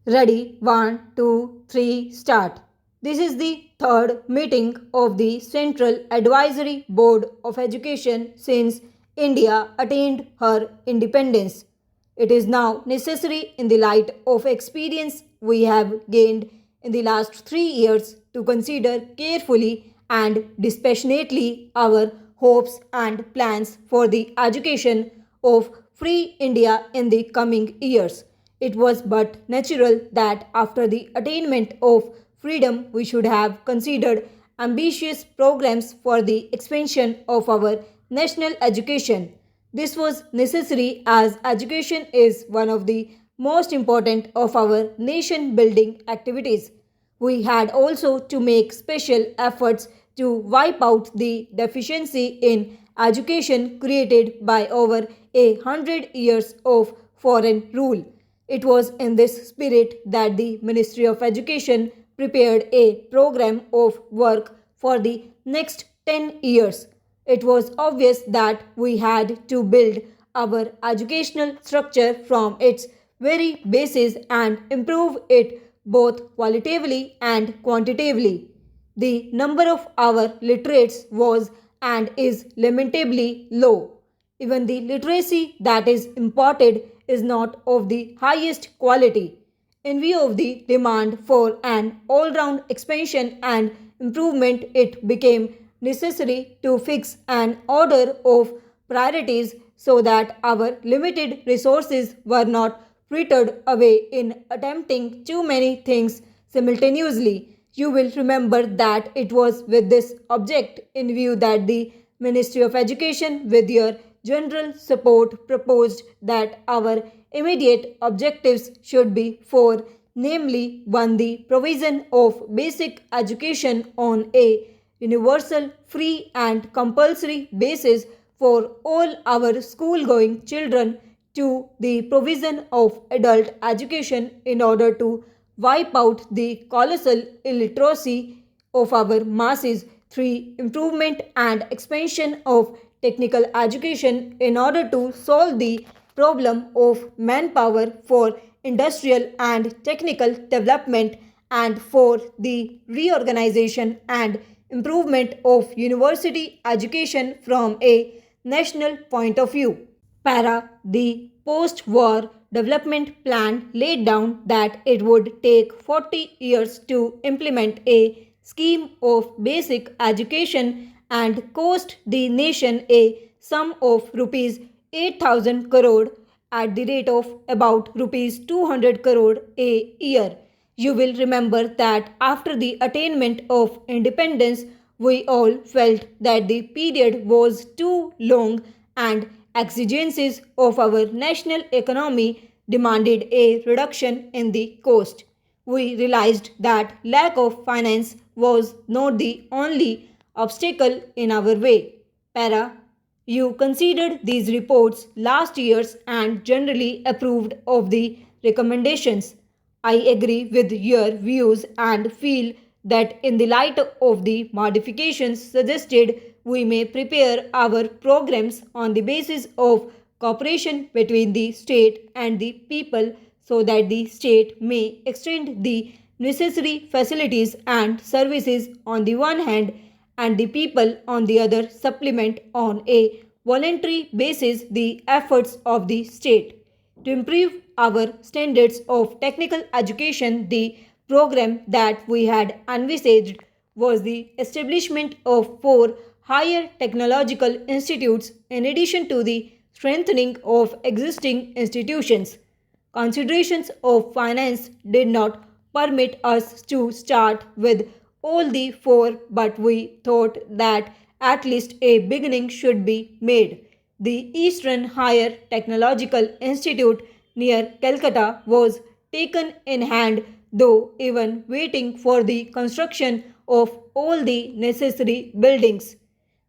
Ready? 1, 2, 3, start. This is the third meeting of the Central Advisory Board of Education since India attained her independence. It is now necessary, in the light of experience we have gained in the last 3 years, to consider carefully and dispassionately our hopes and plans for the education of free India in the coming years. It was but natural that after the attainment of freedom we should have considered ambitious programs for the expansion of our national education. This was necessary as education is one of the most important of our nation building activities. We had also to make special efforts to wipe out the deficiency in education created by over 100 years of foreign rule. It was in this spirit that the Ministry of Education prepared a program of work for the next 10 years. It was obvious that we had to build our educational structure from its very basis and improve it both qualitatively and quantitatively. The number of our literates was and is lamentably low. Even the literacy that is imported is not of the highest quality. In view of the demand for an all round expansion and improvement, it became necessary to fix an order of priorities so that our limited resources were not frittered away in attempting too many things simultaneously. You will remember that it was with this object in view that the Ministry of Education, with your general support, proposed that our immediate objectives should be four, namely 1. The provision of basic education on a universal, free, and compulsory basis for all our school going children. 2. The provision of adult education in order to wipe out the colossal illiteracy of our masses. 3. Improvement and expansion of technical education in order to solve the problem of manpower for industrial and technical development. And 4. The reorganization and improvement of university education from a national point of view. Para, the post war development plan laid down that it would take 40 years to implement a scheme of basic education and cost the nation a sum of rupees 8,000 crore at the rate of about rupees 200 crore a year. You will remember that after the attainment of independence, we all felt that the period was too long and exigencies of our national economy demanded a reduction in the cost. We realized that lack of finance was not the only obstacle in our way. Para, you considered these reports last year's and generally approved of the recommendations. I agree with your views and feel that in the light of the modifications suggested, we may prepare our programs on the basis of cooperation between the state and the people so that the state may extend the necessary facilities and services on the one hand and the people on the other supplement on a voluntary basis the efforts of the state. To improve our standards of technical education, the program that we had envisaged was the establishment of four higher technological institutes in addition to the strengthening of existing institutions. Considerations of finance did not permit us to start with all the four, but we thought that at least a beginning should be made. The Eastern Higher Technological Institute near Calcutta was taken in hand, though even waiting for the construction of all the necessary buildings.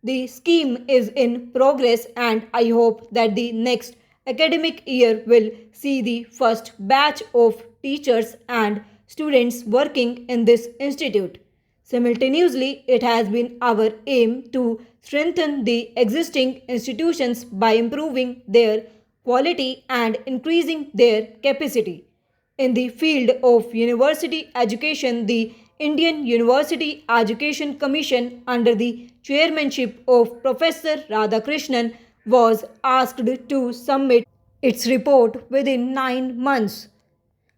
The scheme is in progress, and I hope that the next academic year will see the first batch of teachers and students working in this institute. Simultaneously, it has been our aim to strengthen the existing institutions by improving their quality and increasing their capacity. In the field of university education, the Indian University Education Commission, under the chairmanship of Professor Radhakrishnan, was asked to submit its report within 9 months.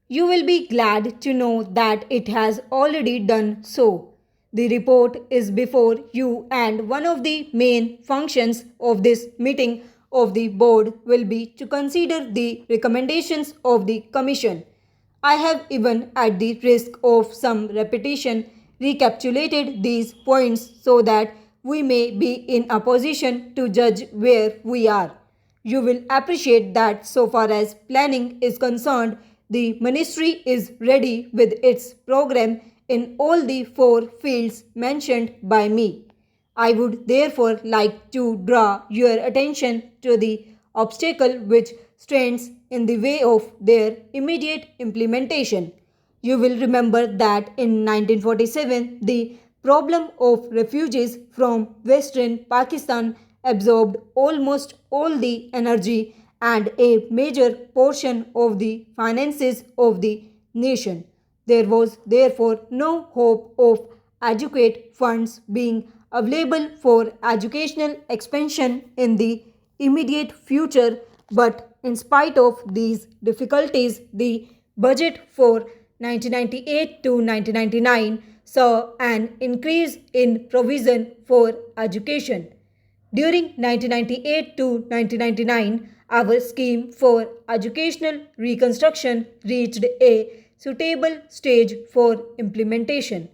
You will be glad to know that it has already done so. The report is before you, and one of the main functions of this meeting of the board will be to consider the recommendations of the Commission. I have, even at the risk of some repetition, recapitulated these points so that we may be in a position to judge where we are. You will appreciate that so far as planning is concerned, the ministry is ready with its program in all the four fields mentioned by me. I would therefore like to draw your attention to the obstacle which stands in the way of their immediate implementation. You will remember that in 1947, the problem of refugees from Western Pakistan absorbed almost all the energy and a major portion of the finances of the nation. There was therefore no hope of adequate funds being available for educational expansion in the immediate future, but in spite of these difficulties, the budget for 1998 to 1999 saw an increase in provision for education. During 1998 to 1999, our scheme for educational reconstruction reached a suitable stage for implementation.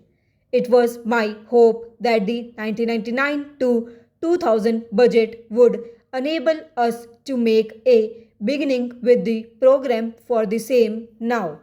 It was my hope that the 1999 to 2000 budget would enable us to make a beginning with the program for the same now.